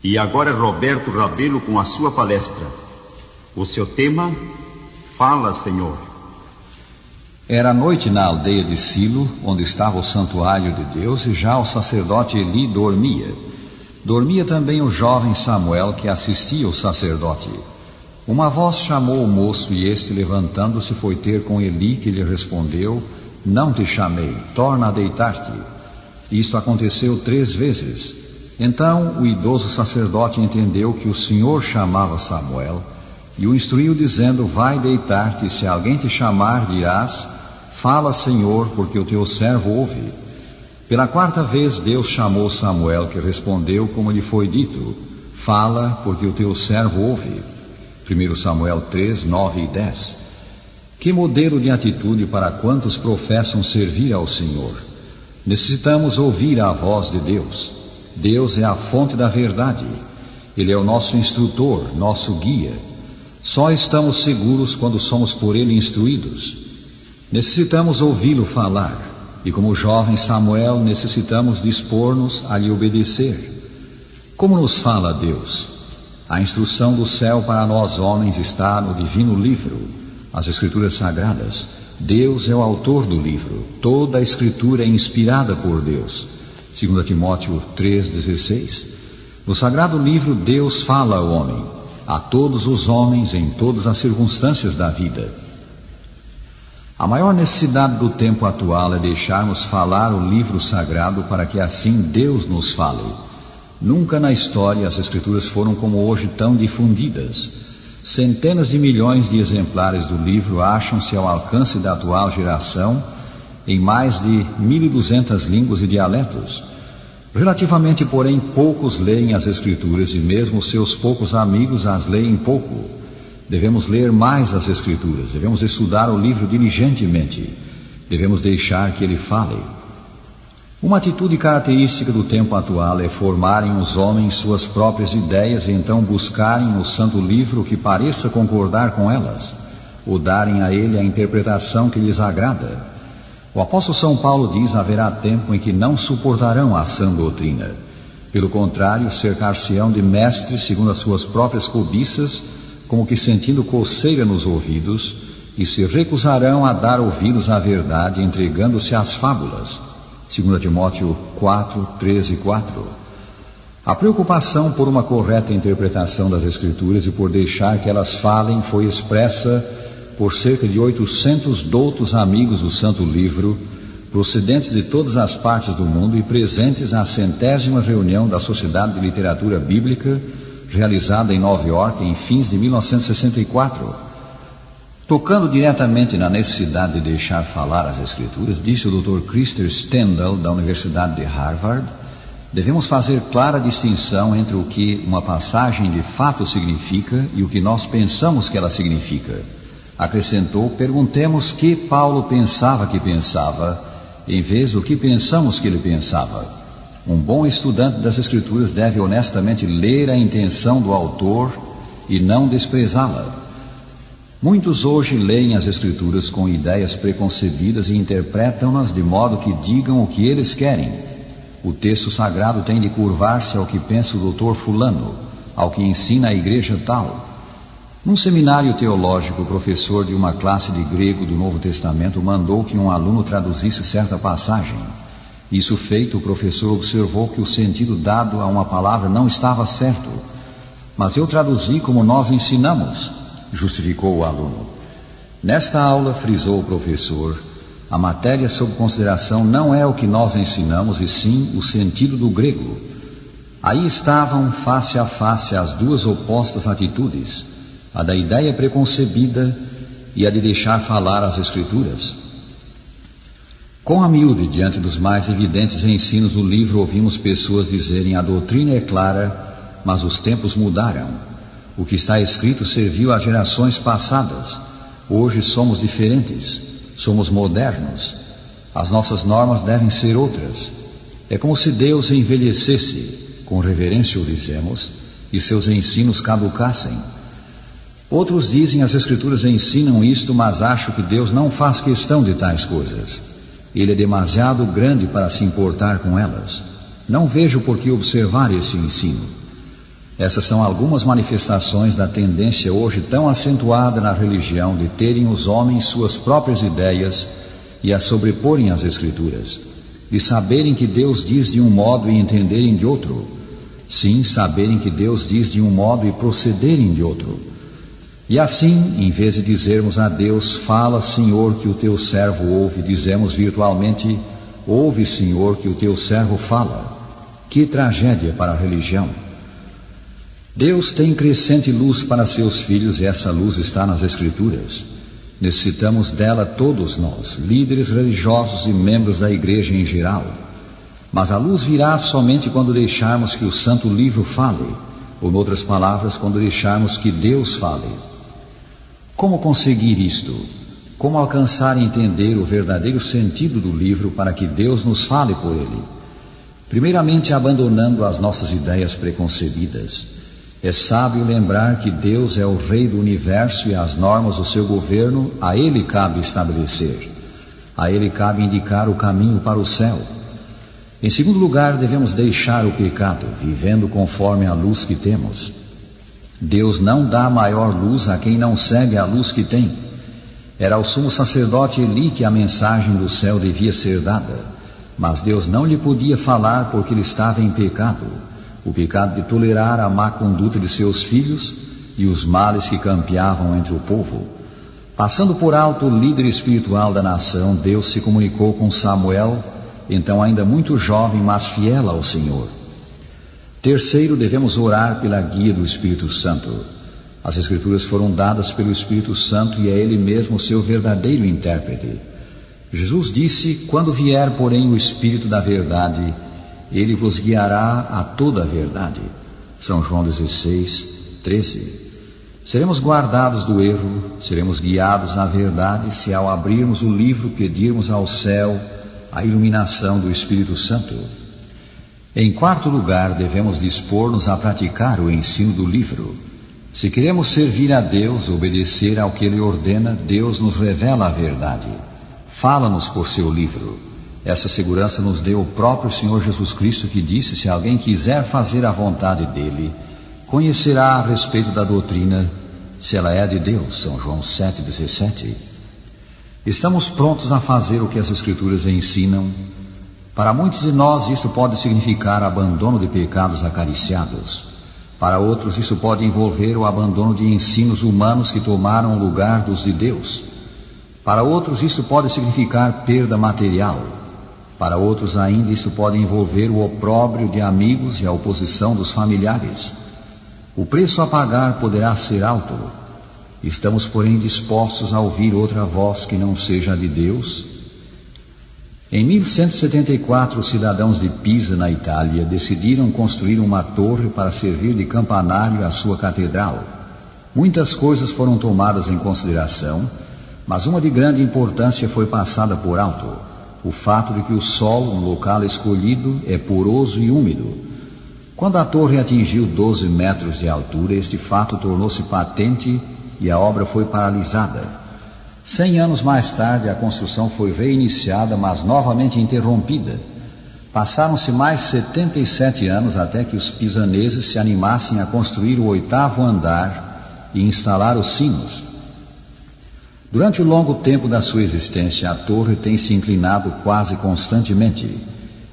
E agora Roberto Rabelo com a sua palestra. O seu tema: Fala, Senhor. Era noite na aldeia de Silo, onde estava o santuário de Deus, e já o sacerdote Eli dormia. Dormia também o jovem Samuel, que assistia o sacerdote. Uma voz chamou o moço, e este, levantando-se, foi ter com Eli, que lhe respondeu: Não te chamei, torna a deitar-te. Isto aconteceu 3 vezes. Então o idoso sacerdote entendeu que o Senhor chamava Samuel, e o instruiu dizendo: Vai deitar-te, e se alguém te chamar, dirás: Fala, Senhor, porque o teu servo ouve. Pela 4ª vez Deus chamou Samuel, que respondeu como lhe foi dito: Fala, porque o teu servo ouve. 1 Samuel 3, 9 e 10. Que modelo de atitude para quantos professam servir ao Senhor! Necessitamos ouvir a voz de Deus. Deus é a fonte da verdade. Ele é o nosso instrutor, nosso guia. Só estamos seguros quando somos por Ele instruídos. Necessitamos ouvi-lo falar, e como o jovem Samuel, necessitamos dispor-nos a lhe obedecer. Como nos fala Deus? A instrução do céu para nós homens está no divino livro, as Escrituras Sagradas. Deus é o autor do livro. Toda a Escritura é inspirada por Deus. 2 Timóteo 3,16. No sagrado livro, Deus fala ao homem, a todos os homens, em todas as circunstâncias da vida. A maior necessidade do tempo atual é deixarmos falar o livro sagrado para que assim Deus nos fale. Nunca na história as Escrituras foram como hoje tão difundidas. Centenas de milhões de exemplares do livro acham-se ao alcance da atual geração em mais de 1.200 línguas e dialetos. Relativamente, porém, poucos leem as Escrituras, e mesmo seus poucos amigos as leem pouco. Devemos ler mais as Escrituras, devemos estudar o livro diligentemente, devemos deixar que ele fale. Uma atitude característica do tempo atual é formarem os homens suas próprias ideias e então buscarem no santo livro o que pareça concordar com elas, ou darem a ele a interpretação que lhes agrada. O apóstolo São Paulo diz: haverá tempo em que não suportarão a sã doutrina. Pelo contrário, cercar-se-ão de mestres segundo as suas próprias cobiças, como que sentindo coceira nos ouvidos, e se recusarão a dar ouvidos à verdade, entregando-se às fábulas. 2 Timóteo 4, 13 e 4. A preocupação por uma correta interpretação das Escrituras e por deixar que elas falem foi expressa por cerca de 800 doutos amigos do Santo Livro, procedentes de todas as partes do mundo e presentes na 100ª reunião da Sociedade de Literatura Bíblica, realizada em Nova York em fins de 1964. Tocando diretamente na necessidade de deixar falar as Escrituras, disse o Dr. Christer Stendhal, da Universidade de Harvard: devemos fazer clara distinção entre o que uma passagem de fato significa e o que nós pensamos que ela significa. Acrescentou: perguntemos que Paulo pensava que pensava, em vez do que pensamos que ele pensava. Um bom estudante das Escrituras deve honestamente ler a intenção do autor e não desprezá-la. Muitos hoje leem as Escrituras com ideias preconcebidas e interpretam-nas de modo que digam o que eles querem. O texto sagrado tem de curvar-se ao que pensa o doutor fulano, ao que ensina a igreja tal. Num seminário teológico, o professor de uma classe de grego do Novo Testamento mandou que um aluno traduzisse certa passagem. Isso feito, o professor observou que o sentido dado a uma palavra não estava certo. Mas eu traduzi como nós ensinamos, justificou o aluno. Nesta aula, frisou o professor, a matéria sob consideração não é o que nós ensinamos, e sim o sentido do grego. Aí estavam face a face as duas opostas atitudes, a da ideia preconcebida e a de deixar falar as Escrituras. Com a miúde, diante dos mais evidentes ensinos do livro, ouvimos pessoas dizerem: a doutrina é clara, mas os tempos mudaram. O que está escrito serviu às gerações passadas. Hoje somos diferentes, somos modernos. As nossas normas devem ser outras. É como se Deus envelhecesse, com reverência o dizemos, e seus ensinos caducassem. Outros dizem: as Escrituras ensinam isto, mas acho que Deus não faz questão de tais coisas. Ele é demasiado grande para se importar com elas. Não vejo por que observar esse ensino. Essas são algumas manifestações da tendência hoje tão acentuada na religião de terem os homens suas próprias ideias e as sobreporem às Escrituras, de saberem que Deus diz de um modo e entenderem de outro. Sim, saberem que Deus diz de um modo e procederem de outro. E assim, em vez de dizermos a Deus, fala, Senhor, que o teu servo ouve, dizemos virtualmente, ouve, Senhor, que o teu servo fala. Que tragédia para a religião! Deus tem crescente luz para seus filhos e essa luz está nas Escrituras. Necessitamos dela todos nós, líderes religiosos e membros da igreja em geral. Mas a luz virá somente quando deixarmos que o Santo Livro fale, ou, em outras palavras, quando deixarmos que Deus fale. Como conseguir isto? Como alcançar e entender o verdadeiro sentido do livro para que Deus nos fale por ele? Primeiramente, abandonando as nossas ideias preconcebidas. É sábio lembrar que Deus é o Rei do Universo e as normas do seu governo a Ele cabe estabelecer. A Ele cabe indicar o caminho para o céu. Em segundo lugar, devemos deixar o pecado, vivendo conforme a luz que temos. Deus não dá maior luz a quem não segue a luz que tem. Era ao sumo sacerdote Eli que a mensagem do céu devia ser dada, mas Deus não lhe podia falar porque ele estava em pecado. O pecado de tolerar a má conduta de seus filhos e os males que campeavam entre o povo. Passando por alto o líder espiritual da nação, Deus se comunicou com Samuel, então ainda muito jovem, mas fiel ao Senhor. Terceiro, devemos orar pela guia do Espírito Santo. As Escrituras foram dadas pelo Espírito Santo e é Ele mesmo o seu verdadeiro intérprete. Jesus disse, quando vier, porém, o Espírito da verdade, Ele vos guiará a toda a verdade. São João 16, 13. Seremos guardados do erro, seremos guiados na verdade se ao abrirmos o livro pedirmos ao céu a iluminação do Espírito Santo. Em quarto lugar, devemos dispor-nos a praticar o ensino do livro. Se queremos servir a Deus, obedecer ao que Ele ordena, Deus nos revela a verdade. Fala-nos por seu livro. Essa segurança nos deu o próprio Senhor Jesus Cristo, que disse, se alguém quiser fazer a vontade dele, conhecerá a respeito da doutrina, se ela é de Deus. São João 7,17. Estamos prontos a fazer o que as Escrituras ensinam. Para muitos de nós isso pode significar abandono de pecados acariciados. Para outros isso pode envolver o abandono de ensinos humanos que tomaram o lugar dos de Deus. Para outros isso pode significar perda material. Para outros ainda isso pode envolver o opróbrio de amigos e a oposição dos familiares. O preço a pagar poderá ser alto. Estamos, porém, dispostos a ouvir outra voz que não seja a de Deus? Em 1174, os cidadãos de Pisa, na Itália, decidiram construir uma torre para servir de campanário à sua catedral. Muitas coisas foram tomadas em consideração, mas uma de grande importância foi passada por alto. O fato de que o solo no local escolhido é poroso e úmido. Quando a torre atingiu 12 metros de altura, este fato tornou-se patente e a obra foi paralisada. 100 anos mais tarde, a construção foi reiniciada, mas novamente interrompida. Passaram-se mais 77 anos até que os pisaneses se animassem a construir o 8º andar e instalar os sinos. Durante o longo tempo da sua existência, a torre tem se inclinado quase constantemente.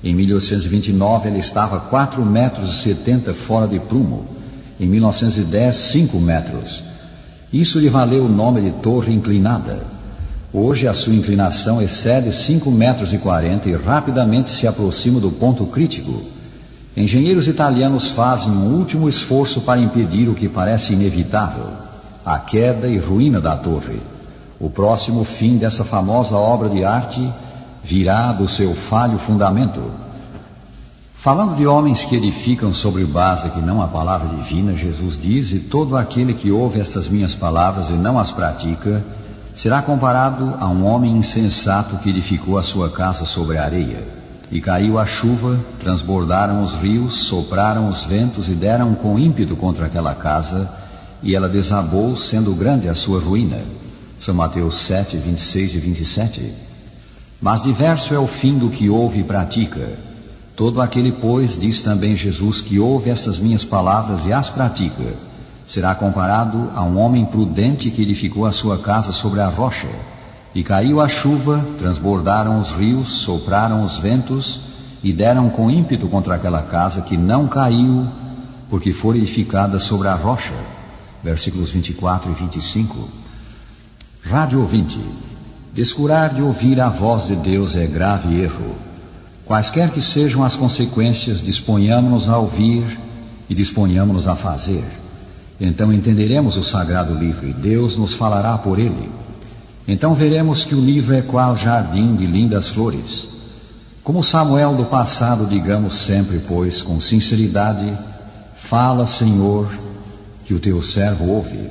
Em 1829, ela estava 4,70 metros fora de prumo. Em 1910, 5 metros. Isso lhe valeu o nome de torre inclinada. Hoje, a sua inclinação excede 5,40 metros e rapidamente se aproxima do ponto crítico. Engenheiros italianos fazem um último esforço para impedir o que parece inevitável, a queda e ruína da torre. O próximo fim dessa famosa obra de arte virá do seu falho fundamento. Falando de homens que edificam sobre base que não a palavra divina, Jesus diz, e todo aquele que ouve estas minhas palavras e não as pratica, será comparado a um homem insensato que edificou a sua casa sobre a areia. E caiu a chuva, transbordaram os rios, sopraram os ventos e deram com ímpeto contra aquela casa, e ela desabou, sendo grande a sua ruína. São Mateus 7, 26 e 27. Mas diverso é o fim do que ouve e pratica. Todo aquele, pois, diz também Jesus, que ouve estas minhas palavras e as pratica, será comparado a um homem prudente que edificou a sua casa sobre a rocha. E caiu a chuva, transbordaram os rios, sopraram os ventos e deram com ímpeto contra aquela casa, que não caiu, porque foi edificada sobre a rocha. Versículos 24 e 25. Rádio ouvinte, descurar de ouvir a voz de Deus é grave erro. Quaisquer que sejam as consequências, disponhamos-nos a ouvir e disponhamos-nos a fazer. Então entenderemos o sagrado livro e Deus nos falará por ele. Então veremos que o livro é qual jardim de lindas flores. Como Samuel do passado, digamos sempre, pois, com sinceridade: fala, Senhor, que o teu servo ouve.